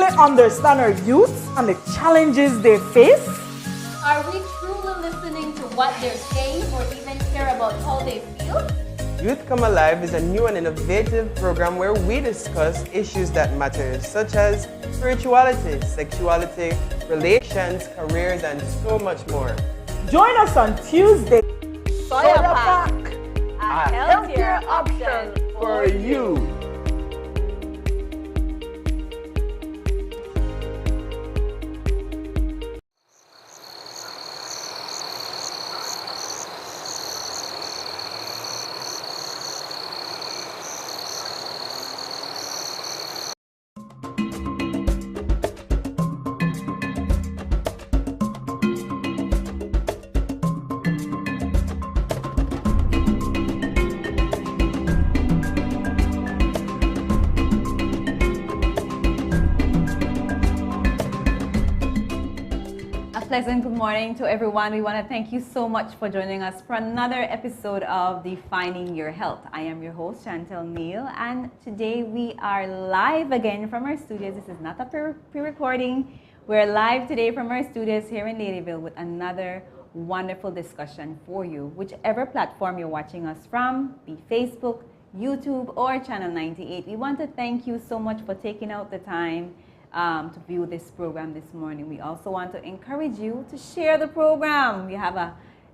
truly understand our youth and the challenges they face? Are we truly listening to what they're saying or even care about how they feel? Youth Come Alive is a new and innovative program where we discuss issues that matter, such as spirituality, sexuality, relations, careers, and so much more. Join us on Tuesday. Soya Pack, a healthier option for you. Pleasant good morning to everyone. We want to thank you so much for joining us for another episode of Defining Your Health. I am your host, Chantel Neal, and today we are live again from our studios. This is not a pre-recording. We're live today from our studios here in Ladyville with another wonderful discussion for you. Whichever platform you're watching us from, be Facebook, YouTube, or Channel 98, we want to thank you so much for taking out the time to view this program this morning. We also want to encourage you to share the program. We have a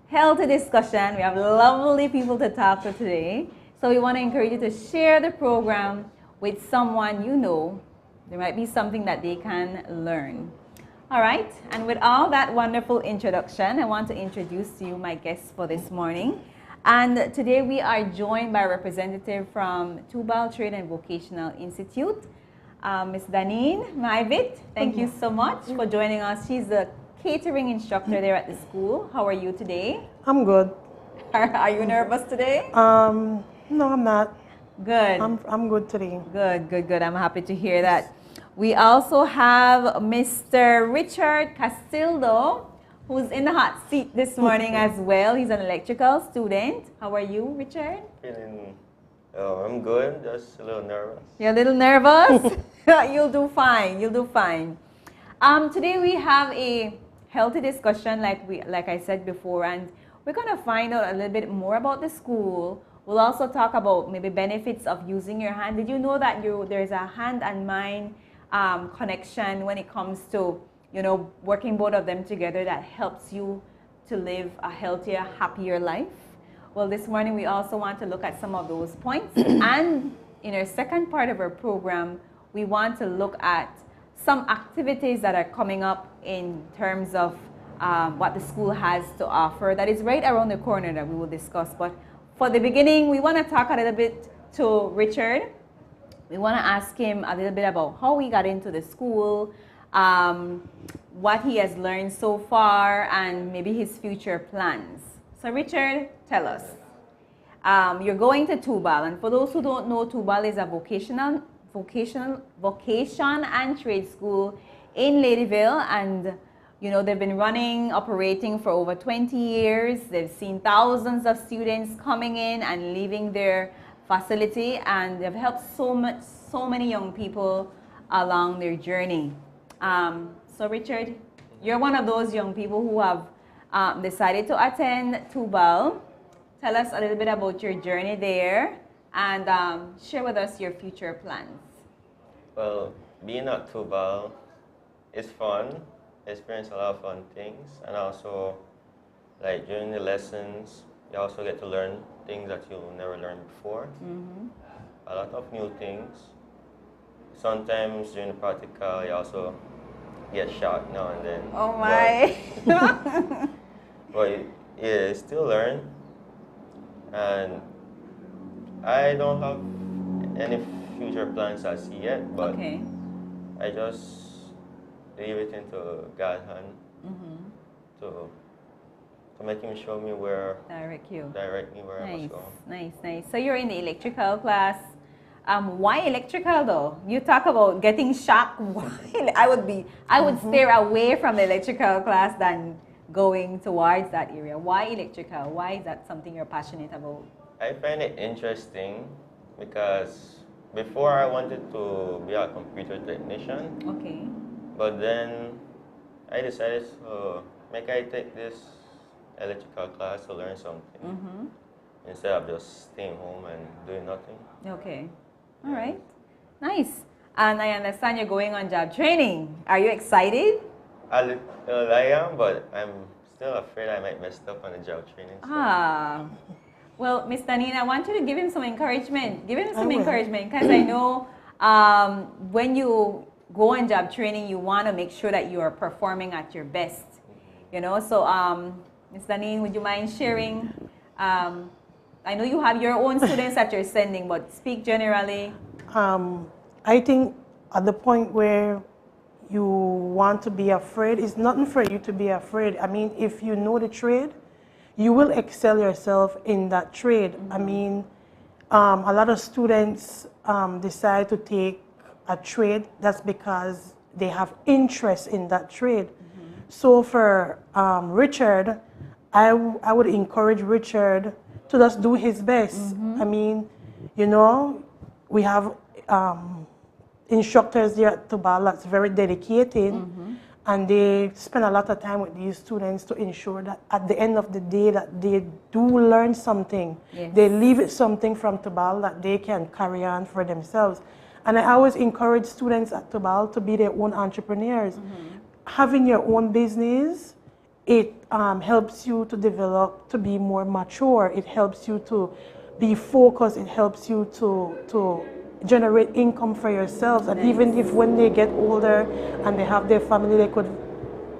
healthy discussion. We have lovely people to talk to today. So we want to encourage you to share the program with someone you know. There might be something that they can learn. All right, and with all that wonderful introduction, I want to introduce to you my guests for this morning. And today we are joined by a representative from Tubal Trade and Vocational Institute, Ms. Daneen Myvett. Thank you so much for joining us. She's a catering instructor there at the school. How are you today? I'm good. Are you nervous today? No, I'm not. Good. I'm good today. Good. I'm happy to hear that. We also have Mr. Richard Casildo, who's in the hot seat this morning as well. He's an electrical student. How are you, Richard? I'm good, just a little nervous. You're a little nervous? You'll do fine. Today we have a healthy discussion like I said before, and we're going to find out a little bit more about the school. We'll also talk about maybe benefits of using your hand. Did you know that there's a hand and mind connection when it comes to, working both of them together that helps you to live a healthier, happier life? Well, this morning we also want to look at some of those points. And in our second part of our program, we want to look at some activities that are coming up in terms of what the school has to offer that is right around the corner that we will discuss. But for the beginning, we want to talk a little bit to Richard. We want to ask him a little bit about how he got into the school, what he has learned so far, and maybe his future plans. So Richard, tell us. You're going to Tubal, and for those who don't know, Tubal is a vocation and trade school in Ladyville, and they've been operating for over 20 years. They've seen thousands of students coming in and leaving their facility, and they've helped so many young people along their journey. So Richard, you're one of those young people who have decided to attend Tubal. Tell us a little bit about your journey there and share with us your future plans. Well, being at Tubal is fun. Experience a lot of fun things, and also during the lessons you also get to learn things that you'll never learned before. A lot of new things. Sometimes during the practical you also get shocked now and then. Oh my. But yeah, still learn, and I don't have any future plans as yet, but okay. I just leave it into God's hand to make Him show me where, direct me where I must go. Nice. So you're in the electrical class. Why electrical though? You talk about getting shocked. Why? I would steer away from the electrical class than going towards that area. Why electrical? Why is that something you're passionate about? I find it interesting because before I wanted to be a computer technician, Okay. but then I decided to I take this electrical class to learn something instead of just staying home and doing nothing. Okay. All right. Nice. And I understand you're going on job training. Are you excited? I am, but I'm still afraid I might mess up on the job training. So. Ah. Well, Miss Daneen, I want you to give him some encouragement. Give him some will. encouragement because I know when you go on job training, you want to make sure that you are performing at your best. You know, so Miss Daneen, would you mind sharing? I know you have your own students that you're sending, but speak generally. I think at the point where you want to be afraid, it's nothing for you to be afraid. I mean, if you know the trade, you will excel yourself in that trade. I mean, a lot of students decide to take a trade that's because they have interest in that trade. So for Richard, I would encourage Richard to just do his best. I mean, you know, we have instructors there at Tubal that's very dedicated, and they spend a lot of time with these students to ensure that at the end of the day that they do learn something. Yes. They leave it something from Tubal that they can carry on for themselves. And I always encourage students at Tubal to be their own entrepreneurs. Having your own business, it helps you to develop, to be more mature. It helps you to be focused. It helps you to generate income for yourselves. And even if when they get older and they have their family, they could,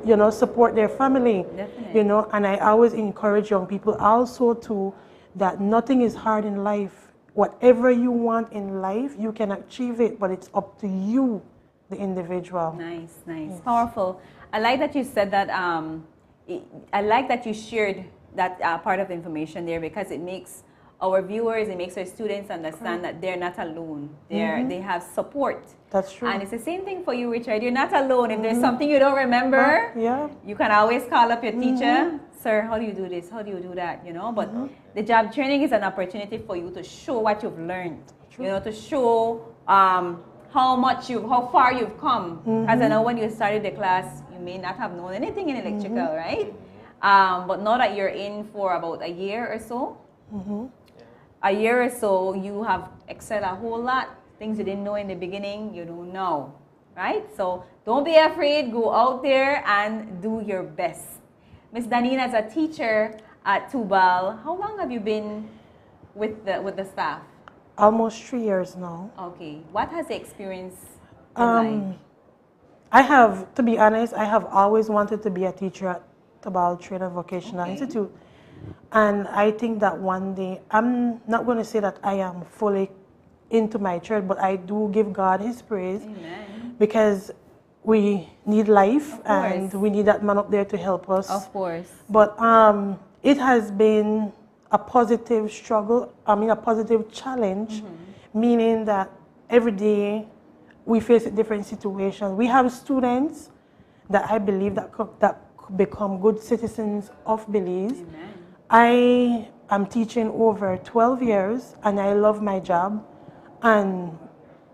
you know, support their family. Definitely. You know, and I always encourage young people also to that nothing is hard in life. Whatever you want in life, you can achieve it, but it's up to you, the individual. Nice, nice. Yes. Powerful. I like that you said that, I like that you shared that part of the information there because it makes our viewers, it makes our students understand that they're not alone. They have support. That's true. And it's the same thing for you, Richard. You're not alone. If there's something you don't remember, you can always call up your teacher. Sir, how do you do this? How do you do that? You know, but the job training is an opportunity for you to show what you've learned. True. You know, to show how far you've come. Because I know when you started the class, you may not have known anything in electrical, right? But now that you're in for about a year or so, a year or so, you have excelled a whole lot. Things you didn't know in the beginning, you don't know, right? So don't be afraid. Go out there and do your best. Miss Daneen, as a teacher at Tubal, how long have you been with the staff? Almost 3 years now. Okay. What has the experience been like? I have, to be honest, I have always wanted to be a teacher at Tubal Trade and Vocational Institute. And I think that one day, I'm not going to say that I am fully into my trade, but I do give God His praise. Amen. Because we need life and we need that man up there to help us. Of course. But it has been a positive struggle, a positive challenge, meaning that every day we face different situations. We have students that I believe that become good citizens of Belize. Amen. I am teaching over 12 years and I love my job, and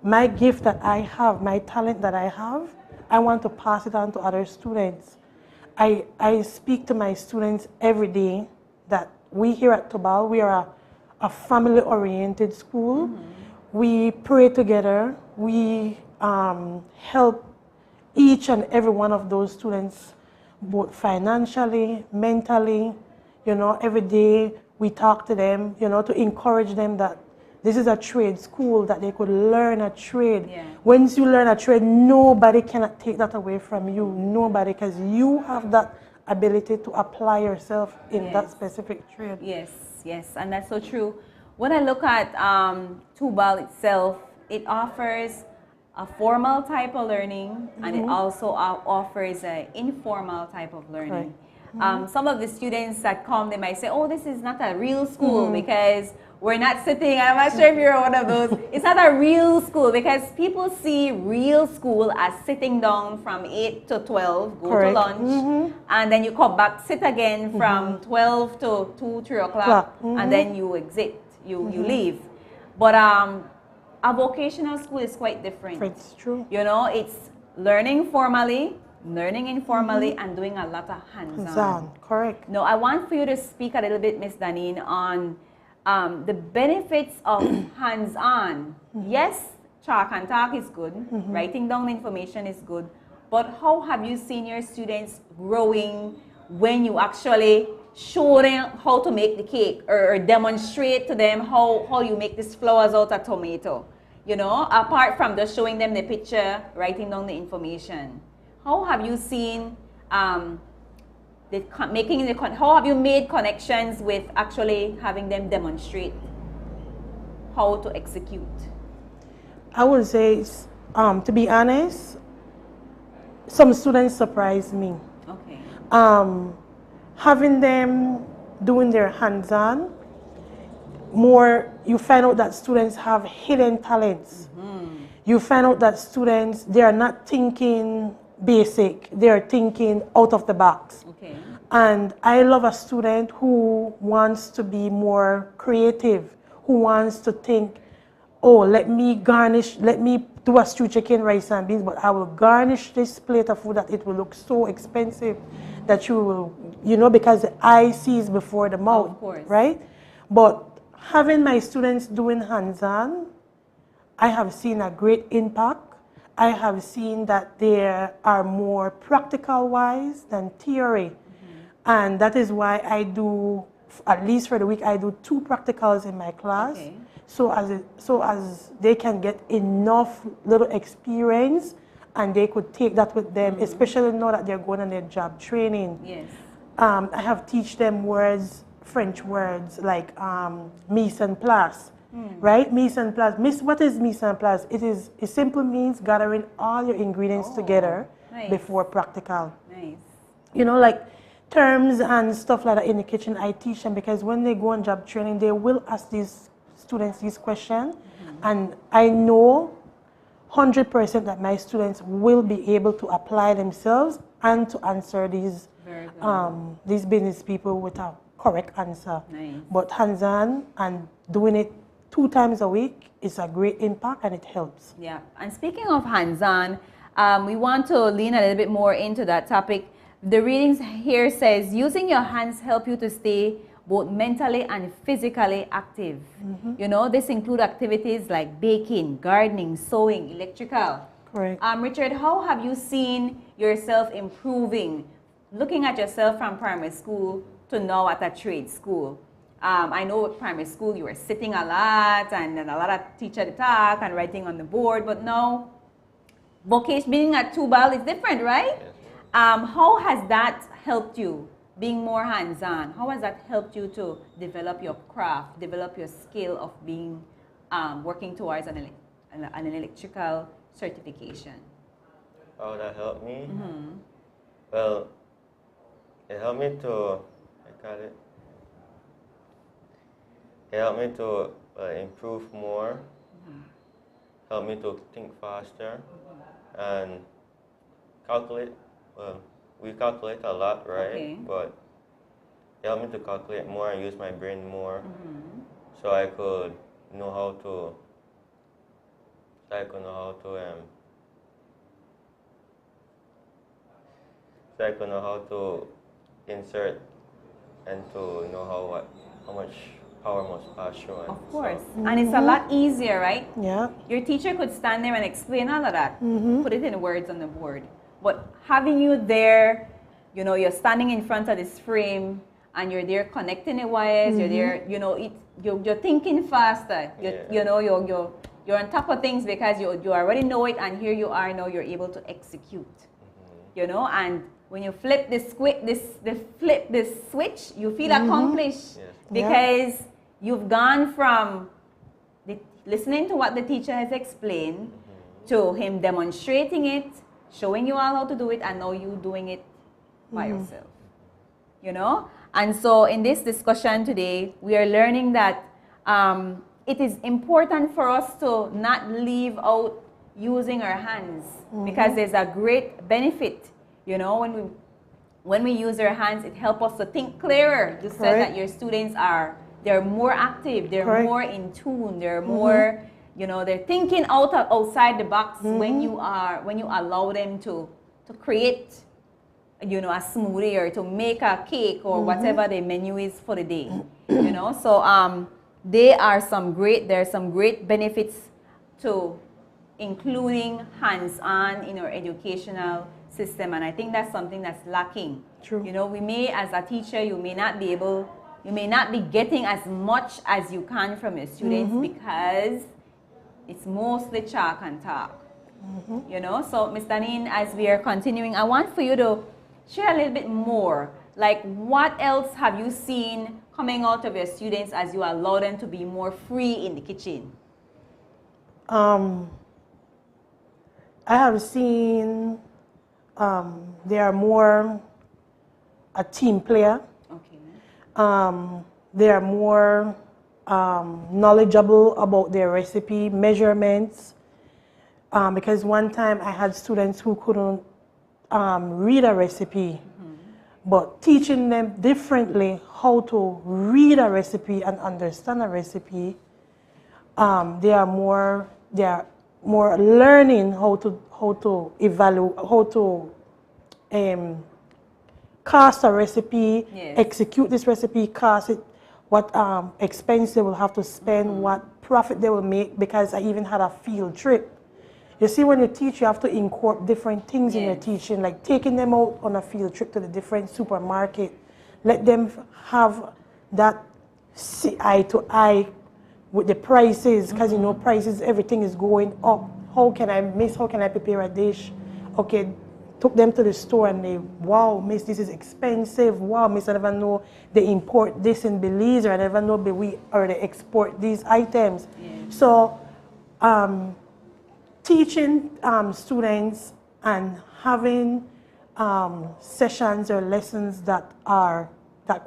my gift that I have, my talent that I have, I want to pass it on to other students. I speak to my students every day that we here at Tubal, we are a family-oriented school. We pray together. We help each and every one of those students, both financially, mentally. You know, every day we talk to them, you know, to encourage them that this is a trade school, that they could learn a trade. Yeah. Once you learn a trade, nobody cannot take that away from you. Nobody, because you have that ability to apply yourself in that specific trade. Yes, yes, and that's so true. When I look at Tubal itself, it offers a formal type of learning, and it also offers an informal type of learning. Some of the students that come, they might say, oh, this is not a real school because we're not sitting, I'm not sure if you're one of those, it's not a real school because people see real school as sitting down from 8 to 12, go to lunch, and then you come back, sit again from 12 to 2, 3 o'clock, and then you exit, you leave. But a vocational school is quite different. It's true. You know, it's learning formally, learning informally, and doing a lot of hands-on. Correct. No, I want for you to speak a little bit, Miss Daneen, on the benefits of hands-on. Yes, chalk and talk is good. Writing down information is good. But how have you seen your students growing when you actually show them how to make the cake or demonstrate to them how you make these flowers out of tomato? You know, apart from just showing them the picture, writing down the information. How have you seen how have you made connections with actually having them demonstrate how to execute? I would say, to be honest, some students surprise me. Okay. Having them doing their hands-on, more you find out that students have hidden talents. You find out that students, they are not thinking basic, they are thinking out of the box. Okay. And I love a student who wants to be more creative, who wants to think, oh, let me do a stew chicken, rice and beans, but I will garnish this plate of food that it will look so expensive that you will, because the eye sees before the mouth, of course. Right? But having my students doing hands-on, I have seen a great impact. I have seen that they are more practical-wise than theory. And that is why I do, at least for the week, I do 2 practicals in my class. Okay. So as they can get enough little experience and they could take that with them, especially now that they're going on their job training. Yes. I have teach them words, French words like mise en place, right? Mise en place. What is mise en place? It simply means gathering all your ingredients together nice. before practical. Nice. Like terms and stuff like that in the kitchen, I teach them because when they go on job training, they will ask these students these questions, and I know 100% that my students will be able to apply themselves and to answer these business people with a correct answer. Nice. But hands-on and doing it 2 times a week is a great impact and it helps. Yeah, and speaking of hands-on, we want to lean a little bit more into that topic. The readings here says, using your hands help you to stay both mentally and physically active. This includes activities like baking, gardening, sewing, electrical. Correct. Richard, how have you seen yourself improving, looking at yourself from primary school to now at a trade school? I know at primary school you were sitting a lot and a lot of teacher talk and writing on the board, but now vocation, being at Tubal is different, right? Yes. How has that helped you, being more hands-on? How has that helped you to develop your craft, develop your skill of being, working towards an electrical certification? How that helped me? Well, it helped me to, it helped me to improve more, helped me to think faster, and calculate. Well, we calculate a lot, right? Okay. But it helped me to calculate more and use my brain more, so I could know how to. Insert and to know how much power must pass through. Of course. And it's a lot easier, right? Yeah. Your teacher could stand there and explain all of that, put it in words on the board. But having you there, you're standing in front of this frame and you're there connecting the wires, you're there, you're thinking faster. You're on top of things because you already know it, and here you are now, you're able to execute. And when you flip this switch, you feel accomplished because you've gone from listening to what the teacher has explained to him demonstrating it, showing you all how to do it, and now you doing it by yourself. And so in this discussion today, we are learning that it is important for us to not leave out using our hands because there's a great benefit. When we use our hands, it helps us to think clearer. You said that your students they're more active, they're more in tune, they're more, you know, they're thinking outside the box when you allow them to create, you know, a smoothie or to make a cake or whatever the menu is for the day, you know. So there are some great benefits to including hands-on in our educational system, and I think that's something that's lacking. True. You know, we may, as a teacher, you may not be getting as much as you can from your students because it's mostly chalk and talk. You know, so Ms. Daneen, as we are continuing, I want for you to share a little bit more. Like, what else have you seen coming out of your students as you allow them to be more free in the kitchen? I have seen they are more a team player. Okay. They are more knowledgeable about their recipe measurements. Because one time I had students who couldn't read a recipe, but teaching them differently how to read a recipe and understand a recipe, they are more learning how to evaluate, how to cast a recipe, execute this recipe, cast it, what expense they will have to spend, what profit they will make, because I even had a field trip. You see, when you teach, you have to incorporate different things in your teaching, like taking them out on a field trip to the different supermarket. Let them have that eye to eye with the prices, because you know prices, everything is going up. How can I prepare a dish? Okay, took them to the store and they, wow, miss, this is expensive. Wow, miss, I never know they import this in Belize, or I never know they export these items. So teaching students and having sessions or lessons that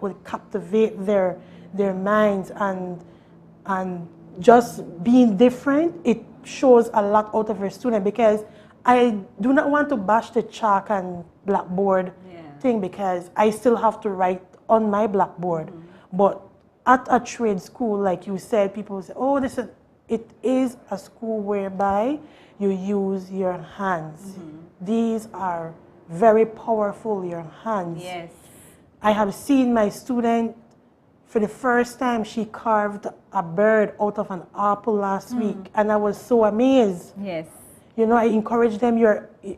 will captivate their minds and just being different, it shows a lot out of a student, because I do not want to bash the chalk and blackboard thing, because I still have to write on my blackboard. But at a trade school, like you said, people say, oh, it is a school whereby you use your hands. These are very powerful, your hands. Yes. I have seen my student, for the first time, she carved a bird out of an apple last week, and I was so amazed. Yes. You know, I encourage them,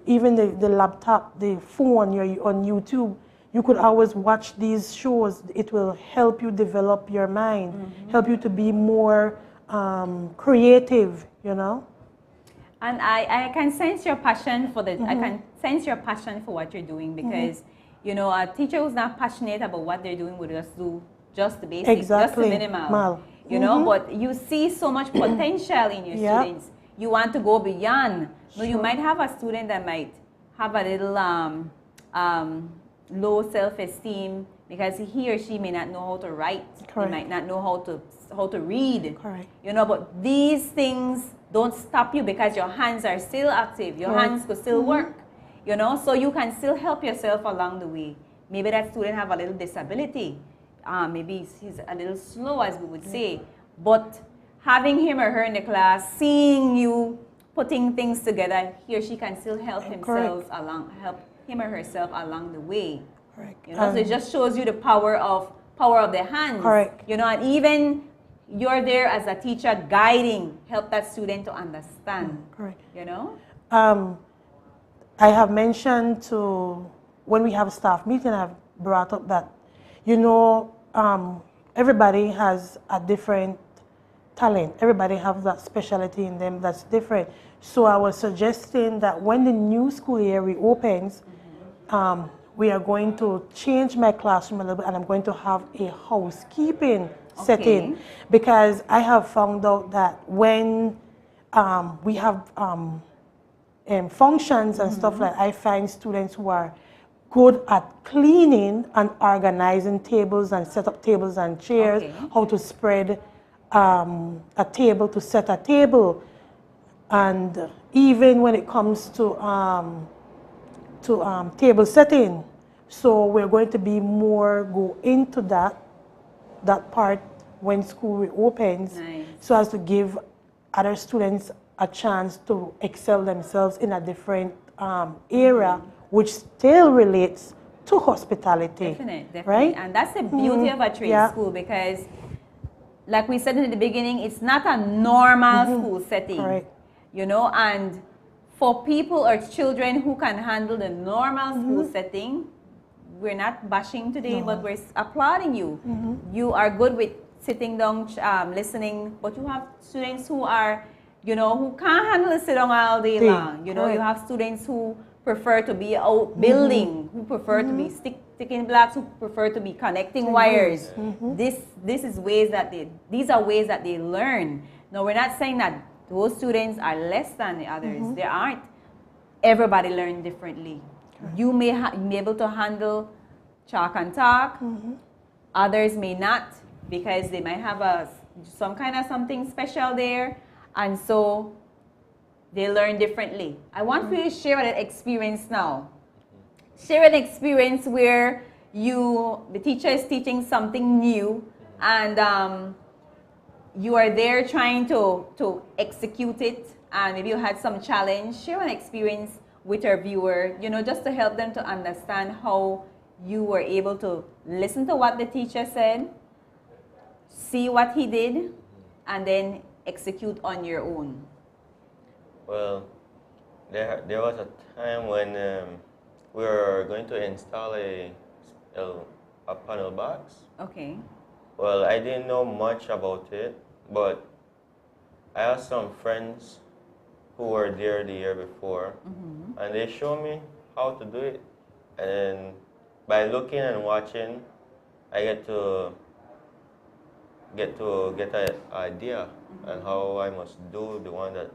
even the laptop, the phone, you're on YouTube, you could always watch these shows. It will help you develop your mind, help you to be more creative, you know. And I can sense your passion for I can sense your passion for what you're doing, because you know, a teacher who's not passionate about what they're doing would just do just the basics, just the minimal. You know, but you see so much potential in your students. You want to go beyond. No, you might have a student that might have a little low self-esteem because he or she may not know how to write. They might not know how to read. You know, but these things don't stop you, because your hands are still active. Your hands could still work. You know, so you can still help yourself along the way. Maybe that student have a little disability. Maybe he's a little slow, as we would say. But having him or her in the class, seeing you putting things together, he or she can still help him or herself along the way. You know, so it just shows you the power of the hands. You know, and even you're there as a teacher guiding, help that student to understand. You know? I have mentioned when we have staff meeting, I've brought up that, you know, everybody has a different talent. Everybody has that specialty in them that's different. So I was suggesting that when the new school year reopens, we are going to change my classroom a little bit, and I'm going to have a housekeeping setting, because I have found out that when we have functions and stuff like that, I find students who are good at cleaning and organizing tables and set up tables and chairs, how to spread a table, to set a table. And even when it comes to table setting, so we're going to be go into that part when school reopens, so as to give other students a chance to excel themselves in a different area, which still relates to hospitality. Definitely. Right? And that's the beauty of a trade school, because like we said in the beginning, it's not a normal school setting. Right. You know, and for people or children who can handle the normal school setting, we're not bashing today, but we're applauding you. You are good with sitting down, listening, but you have students who are, you know, who can't handle sit down all day long. You know, you have students who prefer to be out building, who prefer to be sticking blocks, who prefer to be connecting wires. These are ways that they learn. No, we're not saying that those students are less than the others. They aren't. Everybody learns differently. You may be able to handle chalk and talk. Others may not, because they might have some kind of something special there, and so they learn differently. I want for you to share an experience now. Share an experience where the teacher is teaching something new, and you are there trying to execute it, and maybe you had some challenge. Share an experience with our viewer, you know, just to help them to understand how you were able to listen to what the teacher said, see what he did, and then execute on your own. Well, there was a time when we were going to install a panel box. Okay. Well, I didn't know much about it, but I have some friends who were there the year before, and they showed me how to do it. And by looking and watching, I get an idea on how I must do the one that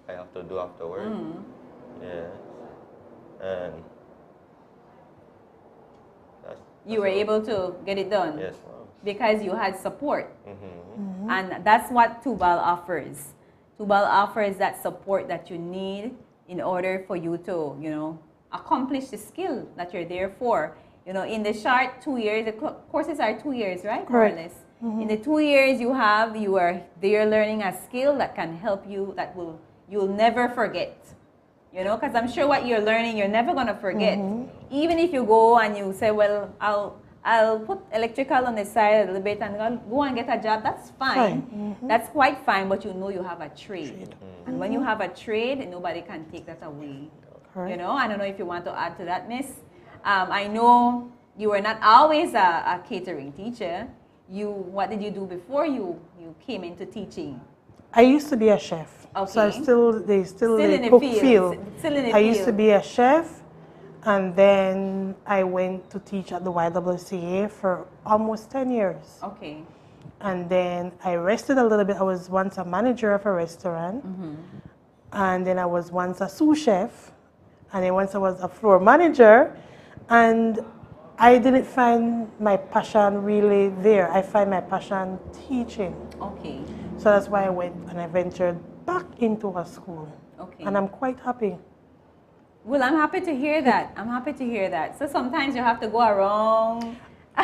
I have to do afterward. Yeah, and you were able to get it done. Yes, ma'am. Because you had support. And that's what Tubal offers. Tubal offers that support that you need in order for you to, you know, accomplish the skill that you're there for. You know, in the short 2 years, the courses are 2 years, right? More or less. In the 2 years you are there learning a skill that can help you, that you'll never forget. You know, because I'm sure what you're learning, you're never going to forget. Even if you go and you say, well, I'll put electrical on the side a little bit and go and get a job, that's fine. That's quite fine, but you know you have a trade. And when you have a trade, nobody can take that away. You know, I don't know if you want to add to that, Miss. I know you were not always a catering teacher. What did you do before you came into teaching? I used to be a chef. Okay. So they still in the cook field. field. Still in the I used to field. be a chef, and then I went to teach at the YWCA for almost 10 years. Okay. And then I rested a little bit. I was once a manager of a restaurant, and then I was once a sous chef, and then once I was a floor manager, and I didn't find my passion really there. I find my passion teaching. Okay. So that's why I went and I ventured back into a school. Okay. And I'm quite happy. Well, I'm happy to hear that. I'm happy to hear that. So sometimes you have to go around.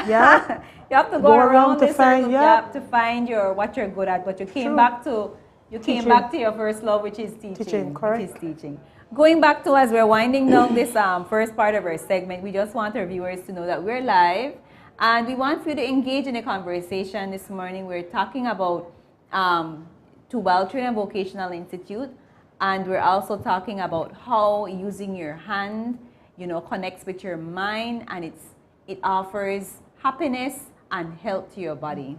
Yeah. You have to go around to this find, job to find what you're good at. But you came back to your first love, which is teaching. Teaching, correct. Which is teaching. Going back to, as we're winding down this first part of our segment, we just want our viewers to know that we're live, and we want you to engage in a conversation this morning. We're talking about Tubal Training and Vocational Institute, and we're also talking about how using your hand, you know, connects with your mind, and it offers happiness and health to your body,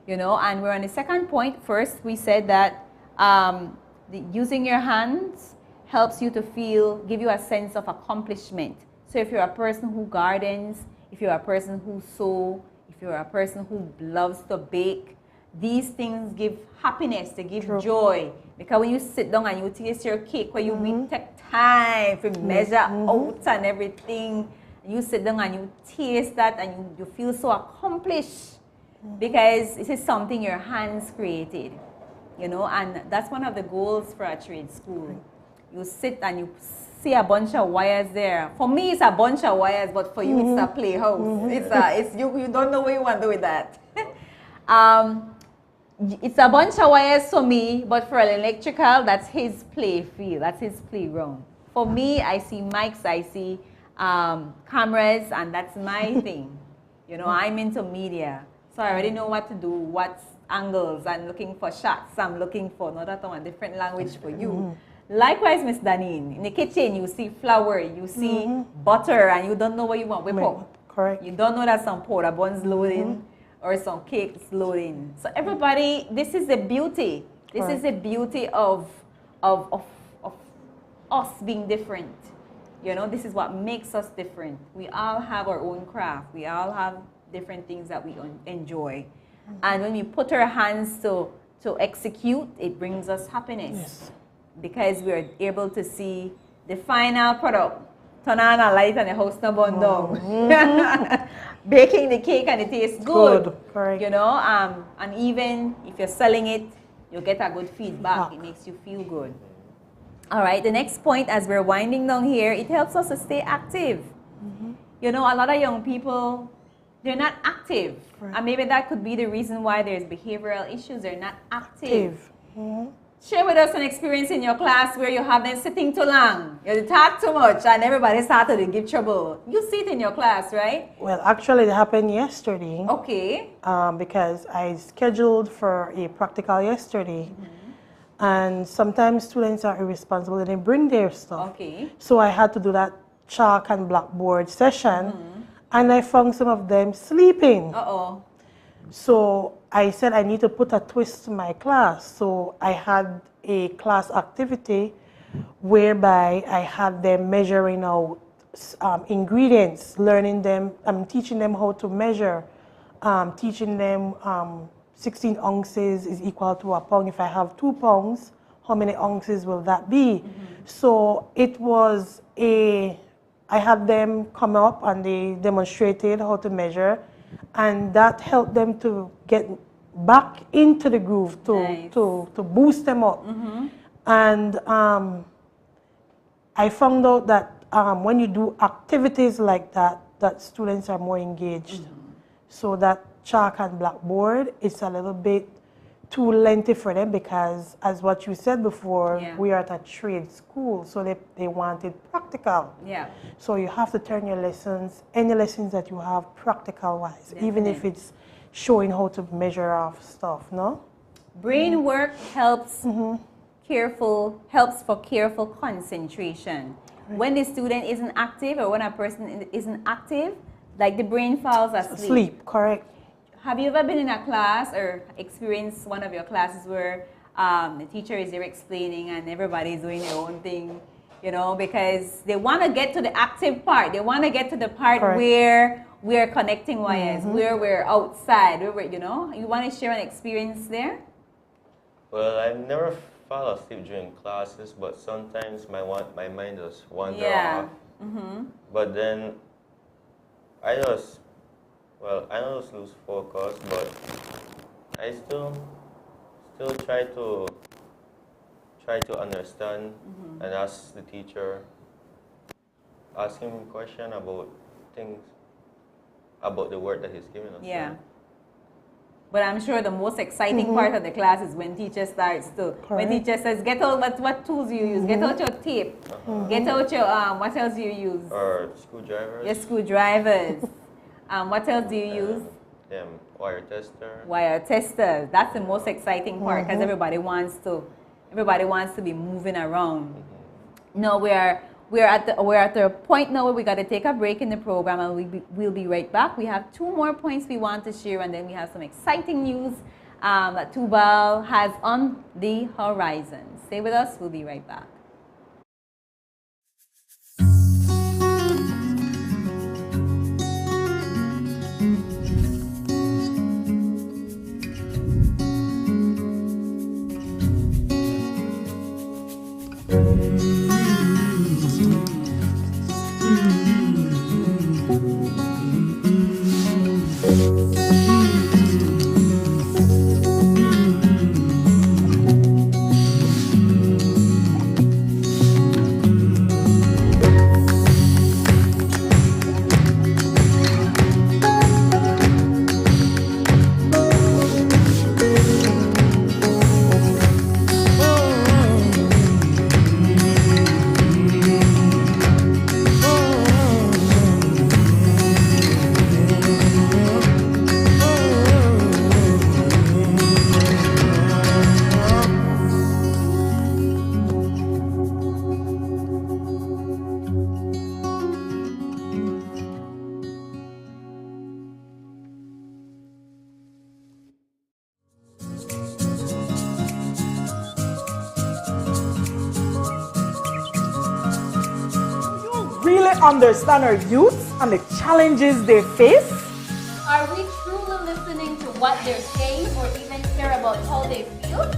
you know. And we're on the second point. First, we said that using your hands helps you to give you a sense of accomplishment. So if you're a person who gardens, if you're a person who sews, if you're a person who loves to bake, these things give happiness, they give joy. Because when you sit down and you taste your cake, when you take time to measure out and everything, you sit down and you taste that and you feel so accomplished because this is something your hands created, you know, and that's one of the goals for a trade school. You sit and you see a bunch of wires there. For me, it's a bunch of wires, but for you, it's a playhouse. You don't know what you want to do with that. It's a bunch of wires for me, but for an electrical, that's his play field, that's his playground. For me, I see mics, I see cameras, and that's my thing. You know, I'm into media, so I already know what to do, what's angles, and looking for shots. I'm looking for another one, different language for you. Likewise, Miss Daneen, in the kitchen, you see flour, you see butter, and you don't know what you want. Whip up. Correct. You don't know that some porta buns loading or some cakes loading. So everybody, this is the beauty. This is the beauty of us being different. You know, this is what makes us different. We all have our own craft. We all have different things that we enjoy. And when we put our hands to execute, it brings us happiness. Yes. Because we're able to see the final product. Turn on a light and the house no burn down. Baking the cake and it tastes good. Correct. You know, and even if you're selling it, you'll get a good feedback. It makes you feel good. All right, the next point as we're winding down here, it helps us to stay active. You know, a lot of young people, they're not active. Right. And maybe that could be the reason why there's behavioral issues. They're not active. Share with us an experience in your class where you have them sitting too long. You talk too much and everybody started to give trouble. You see it in your class, right? Well, actually, it happened yesterday. Okay. Because I scheduled for a practical yesterday. And sometimes students are irresponsible and they bring their stuff. Okay. So I had to do that chalk and blackboard session. And I found some of them sleeping. Uh-oh. So I said I need to put a twist to my class. So I had a class activity whereby I had them measuring out ingredients, learning them, teaching them how to measure, teaching them 16 ounces is equal to a pound. If I have 2 pounds, how many ounces will that be? So it was I had them come up and they demonstrated how to measure, and that helped them to get back into the groove, to boost them up. And I found out that when you do activities like that, that students are more engaged. So that chalk and blackboard is a little bit too lengthy for them because, as what you said before, we are at a trade school, so they wanted practical. Yeah. So you have to turn your lessons, any lessons that you have, practical-wise, even if it's showing how to measure off stuff, no? Brain work helps for careful concentration. When the student isn't active or when a person isn't active, like the brain falls asleep. Sleep, correct. Have you ever been in a class or experienced one of your classes where the teacher is there explaining and everybody's doing their own thing, you know, because they want to get to the active part. They want to get to the part where we're connecting wires, where we're outside, where we're, you know. You want to share an experience there? Well, I never fall asleep during classes, but sometimes my mind just wander off. But then I just lose focus, but I still try to understand and ask the teacher, ask him a question about things, about the work that he's giving us. Yeah. But I'm sure the most exciting part of the class is when teacher starts to, when teacher says, get out, what tools you use, get out your tape, get out your, what else do you use? Or screwdrivers. Your screwdrivers. What else do you use? Wire tester. Wire testers. That's the most exciting part because everybody wants to be moving around. No, we're at the point now where we got to take a break in the program, and we'll be right back. We have 2 more points we want to share, and then we have some exciting news that Tubal has on the horizon. Stay with us. We'll be right back. really understand our youths and the challenges they face? Are we truly listening to what they're saying or even care about how they feel?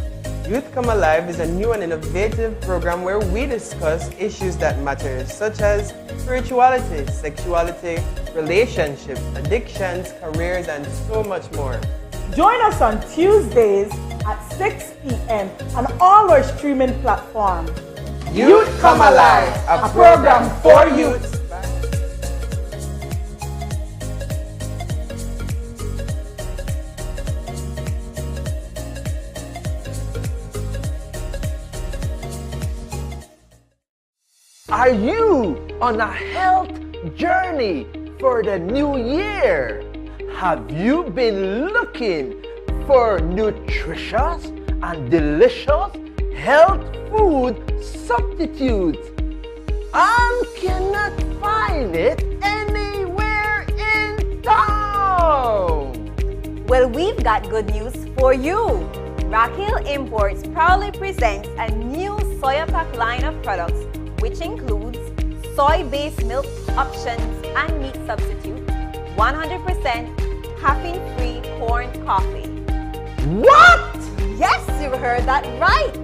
Youth Come Alive is a new and innovative program where we discuss issues that matter, such as spirituality, sexuality, relationships, addictions, careers, and so much more. Join us on Tuesdays at 6 p.m. on all our streaming platforms. Youth Come Alive, a program for youth. Are you on a health journey for the new year? Have you been looking for nutritious and delicious health food substitutes and cannot find it anywhere in town? Well, we've got good news for you. Raquel Imports proudly presents a new soya pack line of products which includes soy-based milk options and meat substitute, 100% caffeine-free corn coffee. What? Yes, you heard that right!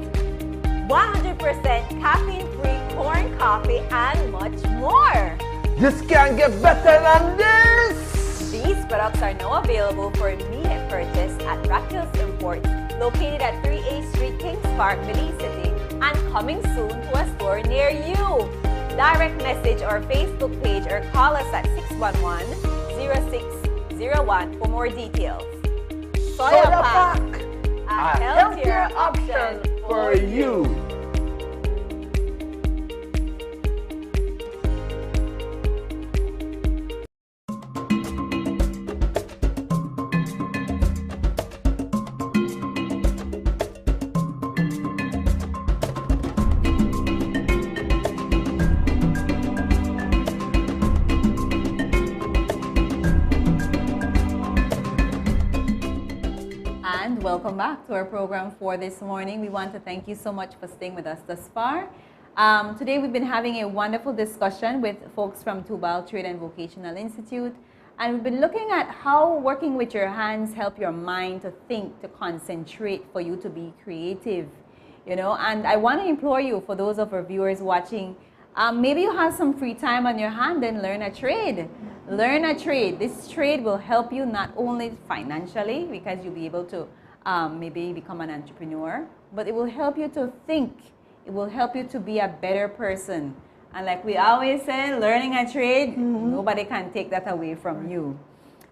100% caffeine-free corn coffee and much more. This can't get better than this! These products are now available for immediate purchase at Raquel's Imports, located at 3A Street, Kings Park, Belize City, and coming soon to a store near you. Direct message our Facebook page or call us at 611-0601 for more details. Soya Pack, a healthier option for you. Welcome back to our program for this morning. We want to thank you so much for staying with us thus far. Today we've been having a wonderful discussion with folks from Tubal Trade and Vocational Institute, and we've been looking at how working with your hands help your mind to think, to concentrate, for you to be creative, you know. And I want to implore you, for those of our viewers watching, maybe you have some free time on your hand, then learn a trade. Learn a trade. This trade will help you not only financially, because you'll be able to maybe become an entrepreneur, but it will help you to think. It will help you to be a better person. And like we always say, learning a trade, nobody can take that away from you.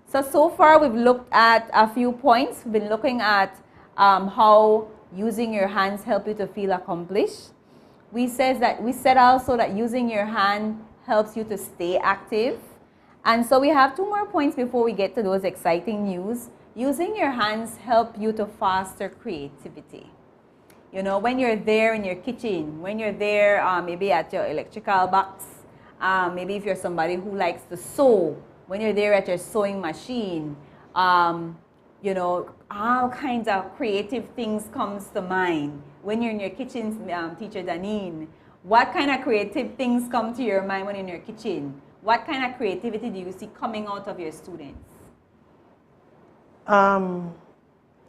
So far we've looked at a few points. We've been looking at how using your hands help you to feel accomplished. We said also that using your hand helps you to stay active. And so we have two more points before we get to those exciting news. Using your hands help you to foster creativity. You know, when you're there in your kitchen, when you're there maybe at your electrical box, maybe if you're somebody who likes to sew, when you're there at your sewing machine, you know, all kinds of creative things comes to mind. When you're in your kitchen, teacher Daneen, what kind of creative things come to your mind when you're in your kitchen? What kind of creativity do you see coming out of your students? I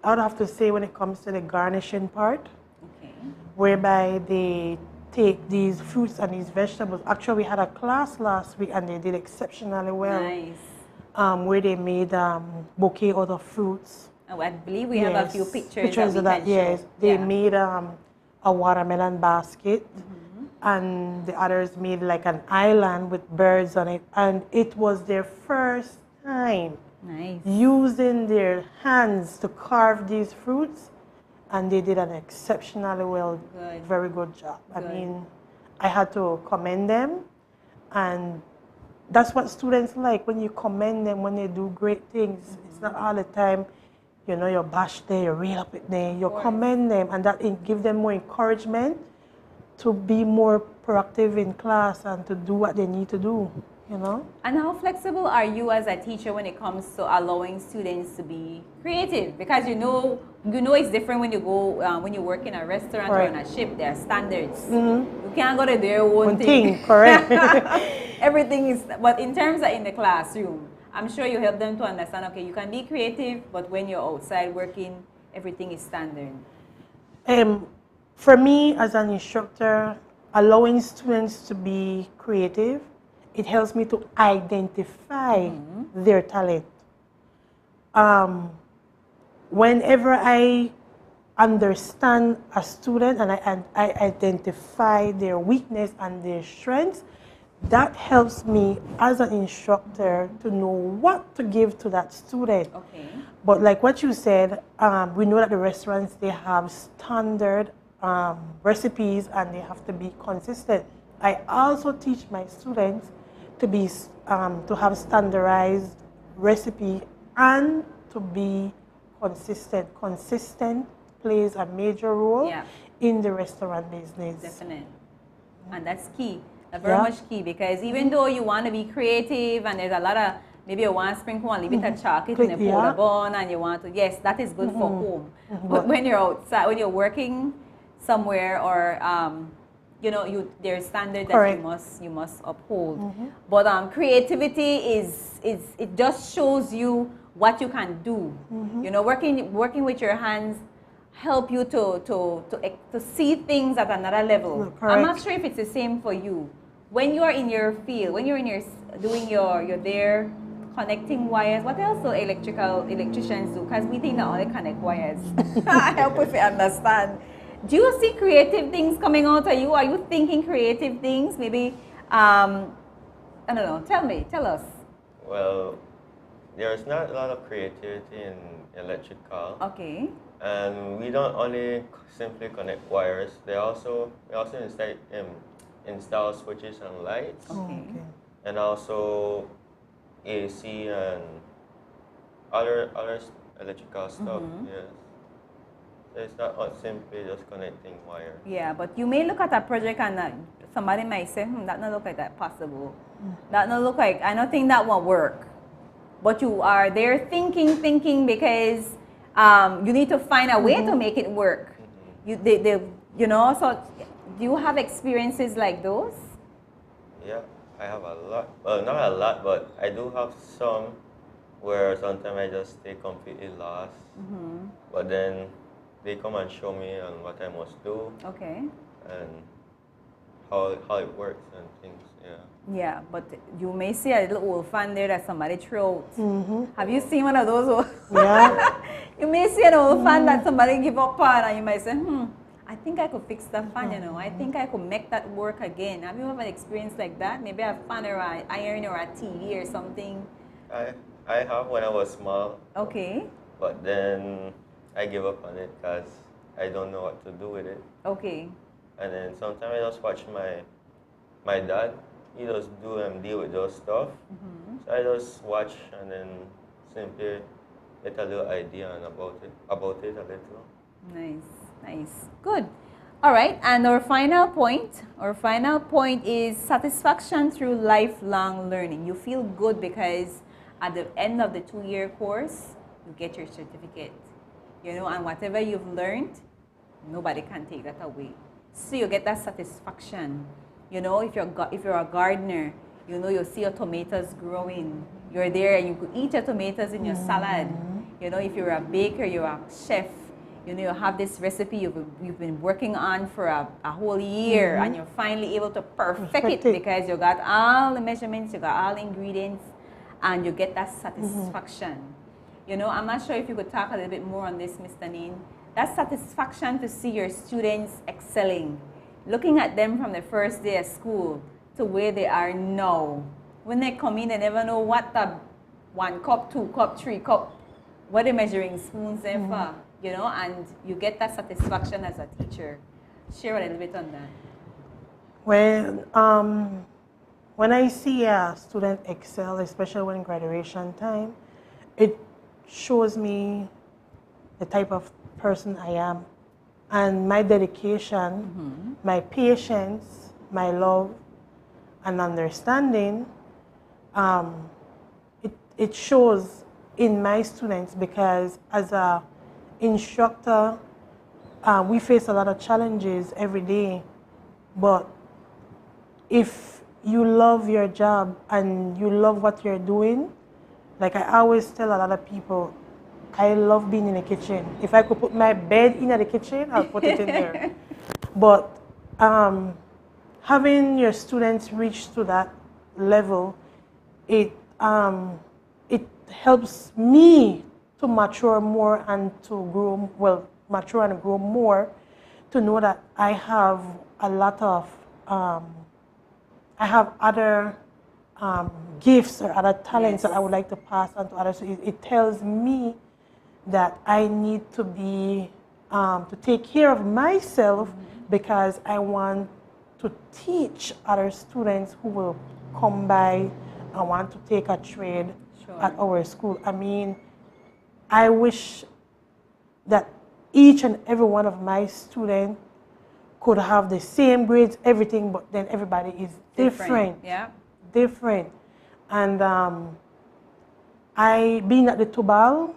would have to say when it comes to the garnishing part, Okay. whereby they take these fruits and these vegetables. Actually, we had a class last week and they did exceptionally well. Nice. Where they made bouquet out of fruits. Oh, I believe we have a few pictures of that. Yes, they made a watermelon basket, and the others made like an island with birds on it, and it was their first time using their hands to carve these fruits, and they did an exceptionally well, very good job. I mean, I had to commend them, and that's what students like, when you commend them when they do great things. It's not all the time, you know, you bash them, you reel up it there, you commend them, and that give them more encouragement to be more proactive in class and to do what they need to do, you know. And how flexible are you as a teacher when it comes to allowing students to be creative? Because you know it's different when you go, when you work in a restaurant or on a ship. There are standards. You can't go to their own thing. Correct. everything is, but in terms of in the classroom, I'm sure you help them to understand, okay, you can be creative, but when you're outside working, everything is standard. For me, as an instructor, allowing students to be creative, it helps me to identify their talent. Whenever I understand a student and I identify their weakness and their strengths, that helps me as an instructor to know what to give to that student. Okay. But like what you said, we know that the restaurants, they have standard recipes and they have to be consistent. I also teach my students to be to have standardized recipe and to be consistent. Consistent plays a major role in the restaurant business. Definitely. And that's key. That's very much key, because even though you want to be creative and there's a lot of, maybe you want to sprinkle a little bit of chocolate in a powder bun and you want to, yes, that is good for home. But when you're outside, when you're working somewhere or, you know, there's standard that you must uphold. But creativity it just shows you what you can do. You know, working with your hands help you to see things at another level. I'm not sure if it's the same for you. When you're in your field, when you're in your you're there connecting wires, what else do electricians do? Because we think that only connect wires. I help if you understand. Do you see creative things coming out of you? Are you thinking creative things? Maybe, I don't know. Tell us. Well, there's not a lot of creativity in electrical. Okay. And we don't only simply connect wires. We also install switches and lights. Okay. And also AC and other electrical stuff. Yes. So it's not simply just connecting wires. Yeah, but you may look at a project and somebody might say, that not look like that possible. That not look like, I don't think that won't work. But you are there thinking because you need to find a way to make it work. You know, so do you have experiences like those? Yeah, I have a lot. Well, not a lot, but I do have some where sometimes I just stay completely lost. But then they come and show me on what I must do. Okay. And how it works and things, Yeah, but you may see a little old fan there that somebody threw out. Have you seen one of those? Yeah. You may see an old fan that somebody give up on and you might say, I think I could fix that fan, you know. I think I could make that work again. Have you ever experienced like that? Maybe a fan or an iron or a TV or something? I have when I was small. Okay. But then I give up on it because I don't know what to do with it. Okay. And then sometimes I just watch my dad. He just do and deal with those stuff. So I just watch and then simply get a little idea about it a little. Nice. Good. All right, and our final point is satisfaction through lifelong learning. You feel good because at the end of the 2-year course, you get your certificate. You know, and whatever you've learned, nobody can take that away. So you get that satisfaction. You know, if you're a gardener, you know, you see your tomatoes growing. You're there and you could eat your tomatoes in your salad. You know, if you're a baker, you're a chef, you know, you have this recipe you've been working on for a whole year and you're finally able to perfect it because you got all the measurements, you got all the ingredients, and you get that satisfaction. You know, I'm not sure if you could talk a little bit more on this, Ms. Daneen. That satisfaction to see your students excelling, looking at them from the first day of school to where they are now. When they come in, they never know what the 1 cup, 2 cup, 3 cup, what they're measuring spoons there for, you know, and you get that satisfaction as a teacher. Share a little bit on that. When I see a student excel, especially when graduation time, it shows me the type of person I am and my dedication, my patience, my love and understanding. It shows in my students because as a instructor, we face a lot of challenges every day. But if you love your job and you love what you're doing, like I always tell a lot of people, I love being in the kitchen. If I could put my bed in the kitchen, I'll put it in there. But having your students reach to that level, it helps me to mature more and to grow, mature and grow more, to know that I have a lot of, I have other gifts or other talents that I would like to pass on to others. So it tells me that I need to be, to take care of myself, because I want to teach other students who will come by and want to take a trade at our school. I mean, I wish that each and every one of my students could have the same grades, everything, but then everybody is different. Yeah. Different. And I, being at the Tubal,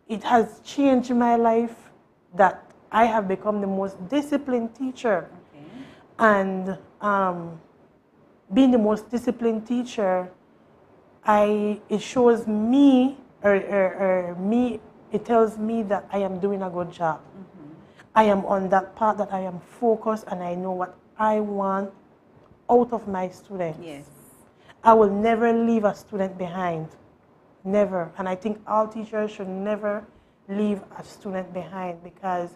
it has changed my life, that I have become the most disciplined teacher. Okay. And being the most disciplined teacher, it shows me, it tells me that I am doing a good job. I am on that path, that I am focused, and I know what I want out of my students. Yes. I will never leave a student behind. Never. And I think all teachers should never leave a student behind, because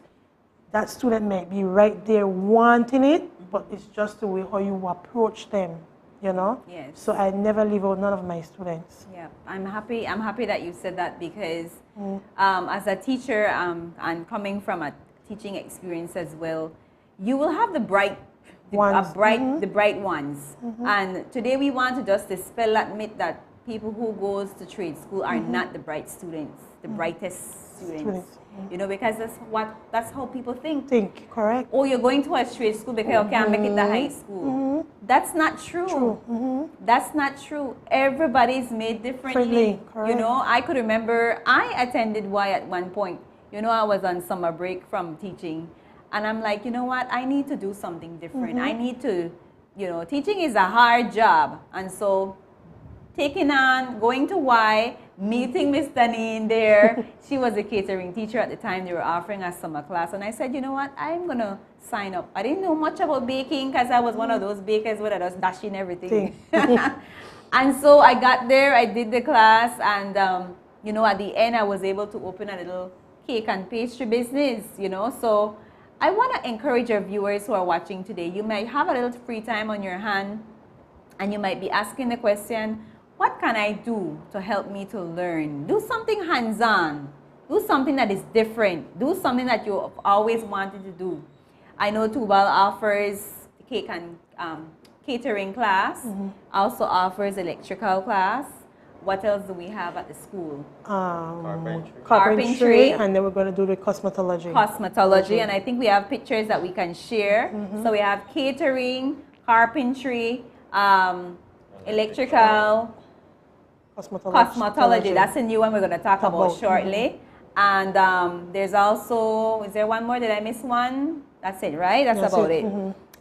that student might be right there wanting it, but it's just the way how you approach them, you know? Yes. So I never leave out none of my students. Yeah, I'm happy that you said that, because as a teacher, and coming from a teaching experience as well, you will have the bright ones. And today we want to just dispel that myth that people who goes to trade school are not the bright students, the brightest students. You know, because that's how people think. Correct. Oh, you're going to a trade school because you can't make it to high school. That's not true. That's not true. Everybody's made differently. You know, I could remember I attended Y at one point. You know, I was on summer break from teaching, and I'm like, you know what? I need to do something different. I need to, you know, teaching is a hard job, and so going to Y, meeting Miss Daneen there. She was a catering teacher at the time. They were offering us summer class. And I said, you know what? I'm going to sign up. I didn't know much about baking, because I was one of those bakers where I was dashing everything. And so I got there, I did the class, and, you know, at the end, I was able to open a little cake and pastry business, you know. So I want to encourage our viewers who are watching today. You might have a little free time on your hand, and you might be asking the question, what can I do to help me to learn? Do something hands-on. Do something that is different. Do something that you've always wanted to do. I know Tubal offers cake and catering class, also offers electrical class. What else do we have at the school? Carpentry, and then we're going to do the cosmetology. And I think we have pictures that we can share. So we have catering, carpentry, electrical, cosmetology. That's a new one we're going to talk about shortly. And there's also, is there one more? Did I miss one? That's it, right? That's about it.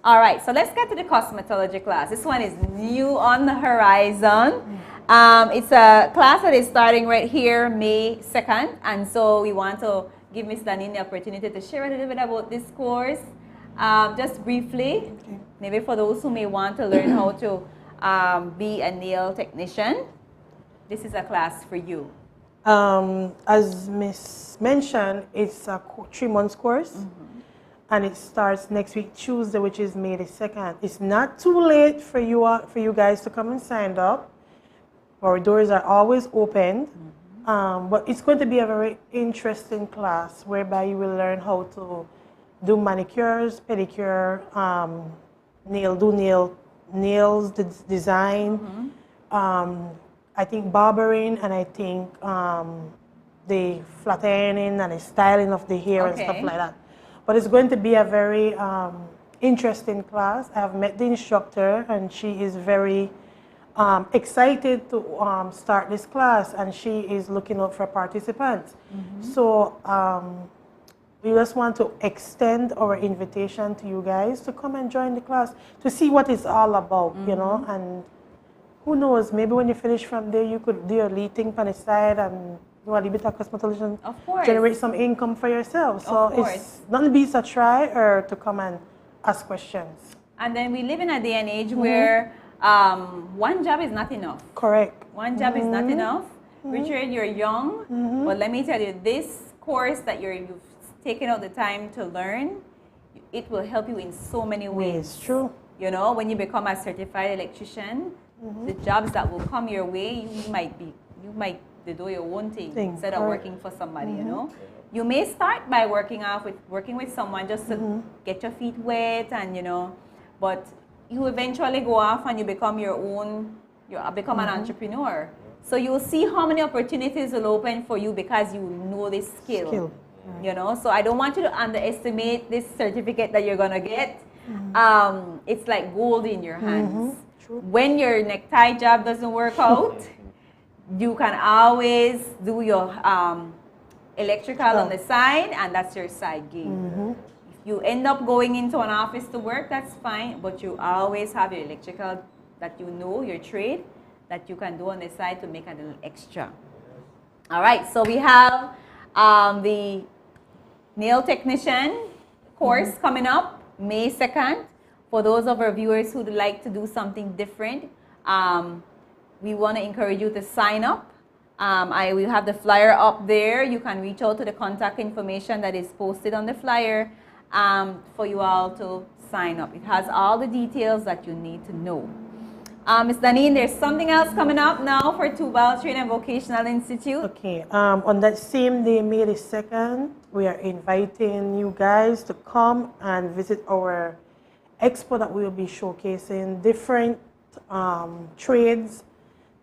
All right, so let's get to the cosmetology class. This one is new on the horizon. It's a class that is starting right here, May 2nd. And so we want to give Ms. Daneen the opportunity to share a little bit about this course. Just briefly, maybe for those who may want to learn how to be a nail technician, this is a class for you. As Miss mentioned, it's a 3-month course, and it starts next week, Tuesday, which is May the 2nd. It's not too late for you guys to come and sign up. Our doors are always open, but it's going to be a very interesting class whereby you will learn how to do manicures, pedicure, nails, design, I think barbering, and I think the flat ironing and the styling of the hair and stuff like that. But it's going to be a very interesting class. I have met the instructor, and she is very excited to start this class, and she is looking out for participants. So We just want to extend our invitation to you guys to come and join the class to see what it's all about, you know. And who knows, maybe when you finish from there, you could do a little thing on the side and do a little bit of cosmetology, Of course. generate some income for yourself. So Of course. it's not to be a try or to come and ask questions. And then we live in a day and age where one job is not enough. Correct. One job is not enough. Richard, you're young, but let me tell you, this course that you've taken out the time to learn, it will help you in so many ways. It's true. You know, when you become a certified electrician, the jobs that will come your way, you might do your own thing instead of working for somebody, you know. You may start by working with someone just to get your feet wet and, you know, but you eventually go off and you become your own, become an entrepreneur. So you'll see how many opportunities will open for you because you know this skill. You know, so I don't want you to underestimate this certificate that you're gonna get. It's like gold in your hands. When your necktie job doesn't work out, you can always do your electrical on the side, and that's your side gig. If you end up going into an office to work, that's fine, but you always have your electrical that you know, your trade, that you can do on the side to make a little extra. All right, so we have the nail technician course coming up May 2nd. For those of our viewers who would like to do something different, we want to encourage you to sign up. I will have the flyer up there. You can reach out to the contact information that is posted on the flyer for you all to sign up. It has all the details that you need to know. Ms. Daneen, there's something else coming up now for Tubal Training and Vocational Institute. Okay, on that same day, May the 2nd, we are inviting you guys to come and visit our expo that we will be showcasing different trades,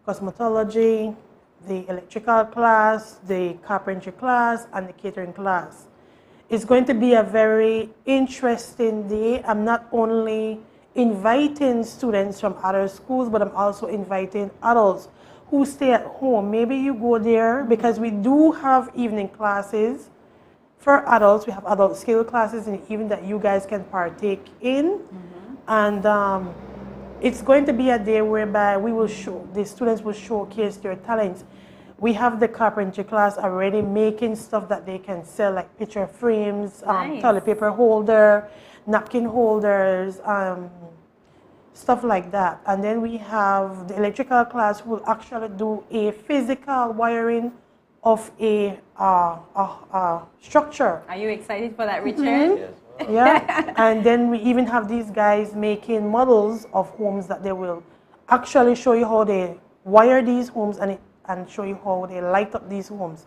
cosmetology, the electrical class, the carpentry class, and the catering class. It's going to be a very interesting day. I'm not only inviting students from other schools, but I'm also inviting adults who stay at home. Maybe you go there because we do have evening classes for adults. We have adult skill classes in the evening that you guys can partake in. And it's going to be a day whereby the students will showcase their talents. We have the carpentry class already making stuff that they can sell, like picture frames, toilet paper holder, napkin holders, stuff like that. And then we have the electrical class who will actually do a physical wiring of a structure. Are you excited for that, Richard? Yes. Yeah, and then we even have these guys making models of homes that they will actually show you how they wire these homes and show you how they light up these homes.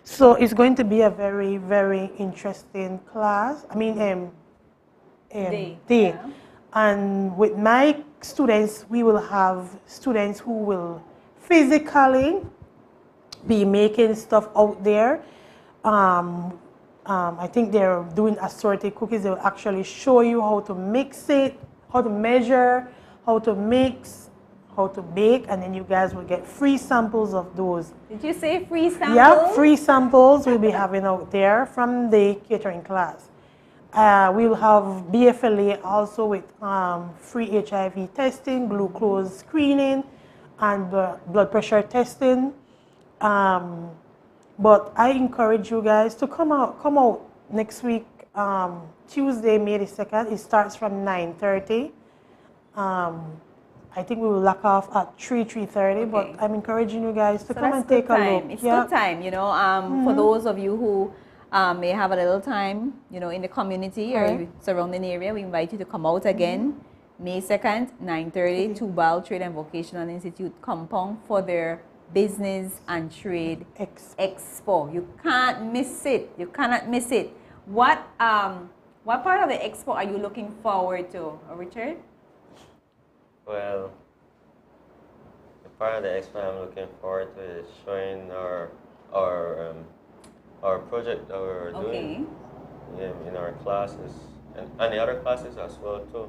So it's going to be a very, very interesting class. I mean, day. Yeah. And with my students, we will have students who will physically be making stuff out there. I think they're doing assorted cookies. They'll actually show you how to mix it, how to measure, how to mix, how to bake, and then you guys will get free samples of those. Did you say free samples? Yeah, free samples we'll be having out there from the catering class. We'll have BFLA also with free HIV testing, glucose screening, and blood pressure testing. But I encourage you guys to come out next week, Tuesday, May the 2nd. It starts from 9:30. I think we will lock off at 3:30, but I'm encouraging you guys to come and take a look. It's good time, you know, for those of you who may have a little time, you know, in the community or surrounding area, we invite you to come out again, May 2nd, 9:30, Tubal Trade and Vocational Institute compound for their Business and Trade Expo. You can't miss it. You cannot miss it. What part of the expo are you looking forward to, Richard? Well, the part of the expo I'm looking forward to is showing our project that we're doing in our classes and the other classes as well too.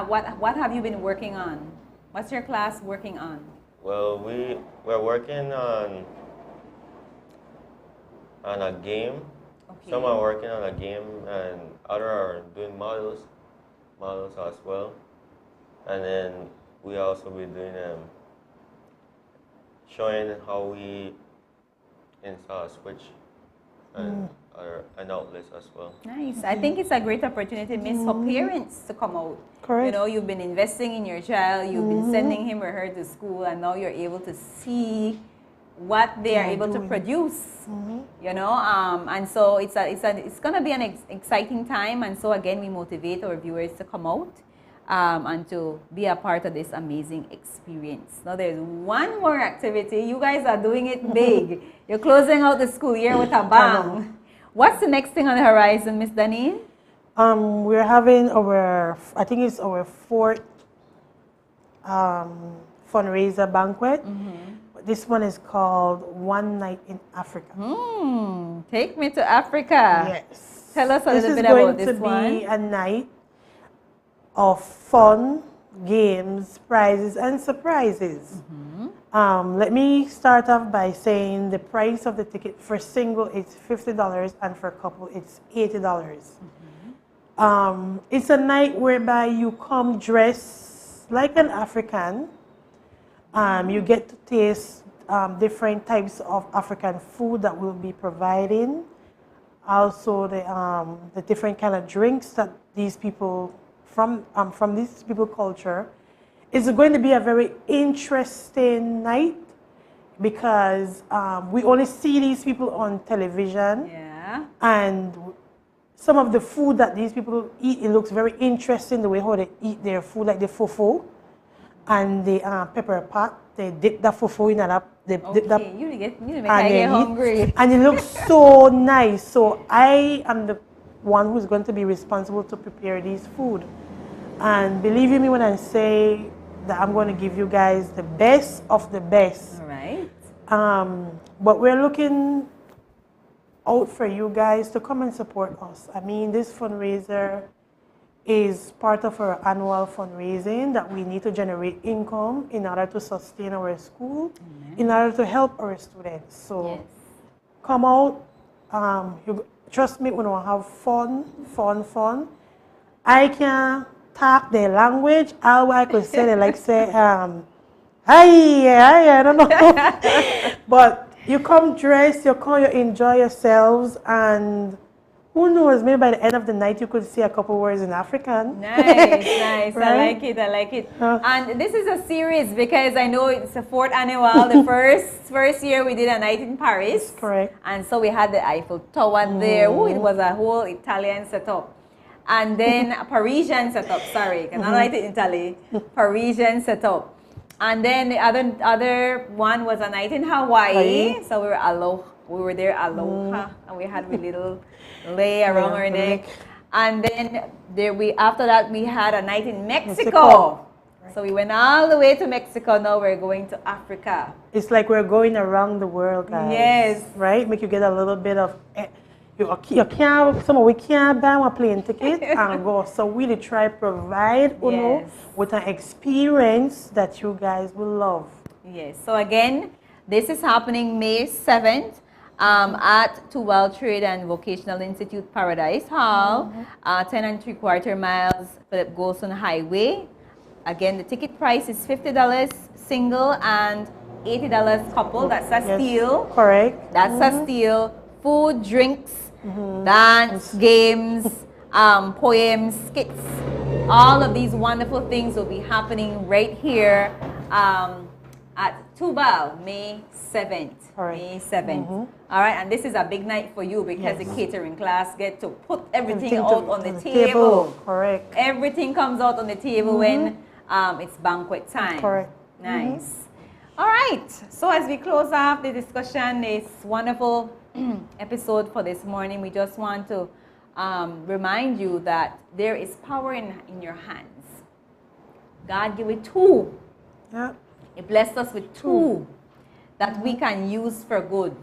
What have you been working on? What's your class working on? Well, we're working on a game Okay. Some are working on a game and other are doing models as well. And then we also be doing showing how we install a switch and outlets as well. Nice. I think it's a great opportunity, Miss, for parents to come out. Correct. You know, you've been investing in your child, you've been sending him or her to school, and now you're able to see what they are able to produce. You know, and so it's going to be an exciting time. And so again, we motivate our viewers to come out and to be a part of this amazing experience. Now there's one more activity. You guys are doing it big. You're closing out the school year with a bang. What's the next thing on the horizon, Miss Daneen? We're having I think it's our fourth fundraiser banquet. This one is called One Night in Africa. Take me to Africa. Yes. Tell us a little bit about this one. This is going to be a night of fun, games, prizes, and surprises. Let me start off by saying the price of the ticket for single is $50 and for couple it's $80. It's a night whereby you come dressed like an African. You get to taste different types of African food that we'll be providing. Also, the different kind of drinks that these people from these people culture. It's going to be a very interesting night because we only see these people on television. Yeah. And some of the food that these people eat, it looks very interesting the way how they eat their food, like the fufu and the pepper pot. They dip the fufu in that. They dip that. You make I get hungry. And it looks so nice. So I am the one who's going to be responsible to prepare these food. And believe you me when I say that I'm going to give you guys the best of the best. All right. But we're looking out for you guys to come and support us. I mean, this fundraiser is part of our annual fundraising that we need to generate income in order to sustain our school, in order to help our students. So come out. Trust me, we're going to have fun. I can talk their language. All I could say, they like say, I don't know. But you come dressed, you enjoy yourselves, and who knows, maybe by the end of the night you could see a couple words in African. Nice. Right? I like it. And this is a series because I know it's the 4th annual. The first year we did a night in Paris. That's correct. And so we had the Eiffel Tower there. Ooh, it was a whole Italian setup. And then a Parisian setup, sorry, I write it in Italy. Parisian setup. And then the other one was a night in Hawaii. So we were there aloha, and we had a little lay around our neck. And then after that we had a night in Mexico. So we went all the way to Mexico. Now we're going to Africa. It's like we're going around the world, guys. Yes. Right? Make you get a little bit of... we can't buy a plane ticket and go. So really try provide with an experience that you guys will love. Yes. So again, this is happening May 7th at Tubal Trade and Vocational Institute Paradise Hall, 10 3/4 miles Philip Golson Highway. Again, the ticket price is $50 single and $80 couple. That's a steal. Correct. That's a steal. Food, drinks, dance, games, poems, skits. All of these wonderful things will be happening right here at Tubal, May 7th. Correct. May 7th. All right, and this is a big night for you because the catering class get to put everything out on the table. Correct. Everything comes out on the table when it's banquet time. Correct. Nice. All right, so as we close off the discussion, this wonderful episode for this morning, we just want to remind you that there is power in your hands. God gave it 2. Yeah. He blessed us with 2 that we can use for good,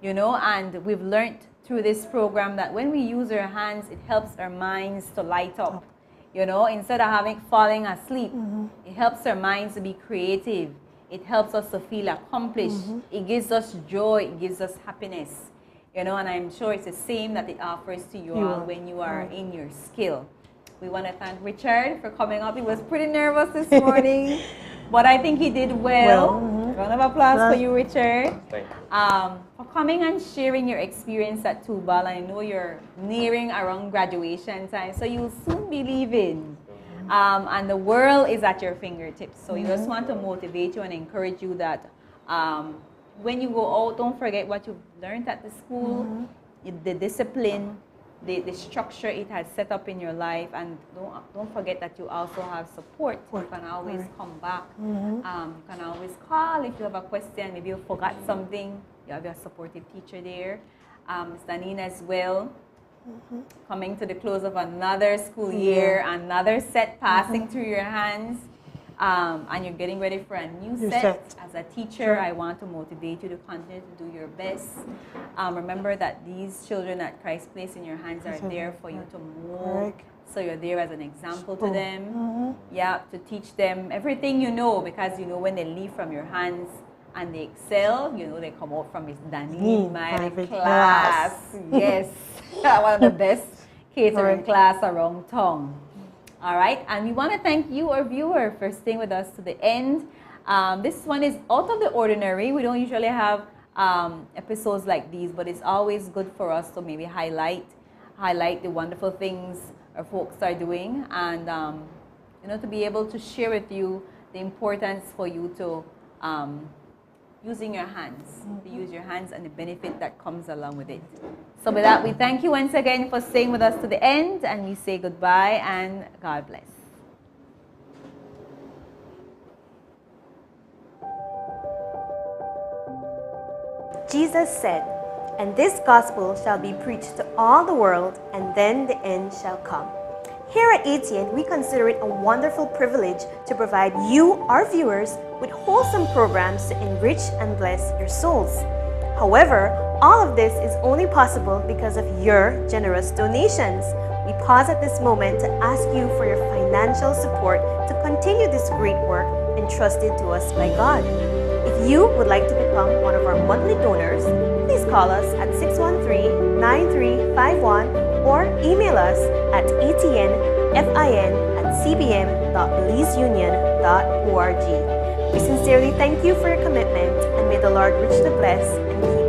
and we've learned through this program that when we use our hands, it helps our minds to light up, instead of falling asleep. It helps our minds to be creative. It helps us to feel accomplished. It gives us joy. It gives us happiness. you know, and I'm sure it's the same that it offers to you all when you are in your skill. We want to thank Richard for coming up. He was pretty nervous this morning, but I think he did well. Round of applause for you, Richard. Thank you. For coming and sharing your experience at Tubal. I know you're nearing around graduation time, so you'll soon be leaving. And the world is at your fingertips. So you just want to motivate you and encourage you that when you go out, don't forget what you've learned at the school, the discipline, the structure it has set up in your life, and don't forget that you also have support. You can always come back. You can always call if you have a question. Maybe you forgot something. You have your supportive teacher there. Ms. Daneen as well. Coming to the close of another school year, another set passing through your hands. And you're getting ready for a new set. As a teacher, I want to motivate you to continue to do your best. Remember that these children that Christ placed in your hands are there for you to mold. So you're there as an example to them. Yeah, to teach them everything you know, because you know when they leave from your hands and they excel, you know they come out from Miss Daneen Myvett class. Yes, one of the best catering class around town. All right, and we want to thank you, our viewer, for staying with us to the end. This one is out of the ordinary. We don't usually have episodes like these, but it's always good for us to maybe highlight the wonderful things our folks are doing, and you know, to be able to share with you the importance for you to using your hands, to use your hands and the benefit that comes along with it. So with that, we thank you once again for staying with us to the end, and we say goodbye and God bless. Jesus said, "And this gospel shall be preached to all the world, and then the end shall come." Here at ATN, we consider it a wonderful privilege to provide you, our viewers, with wholesome programs to enrich and bless your souls. However, all of this is only possible because of your generous donations. We pause at this moment to ask you for your financial support to continue this great work entrusted to us by God. If you would like to become one of our monthly donors, please call us at 613-9351 or email us at atnfin@cbm.belizeunion.org. We sincerely thank you for your commitment, and may the Lord richly bless and keep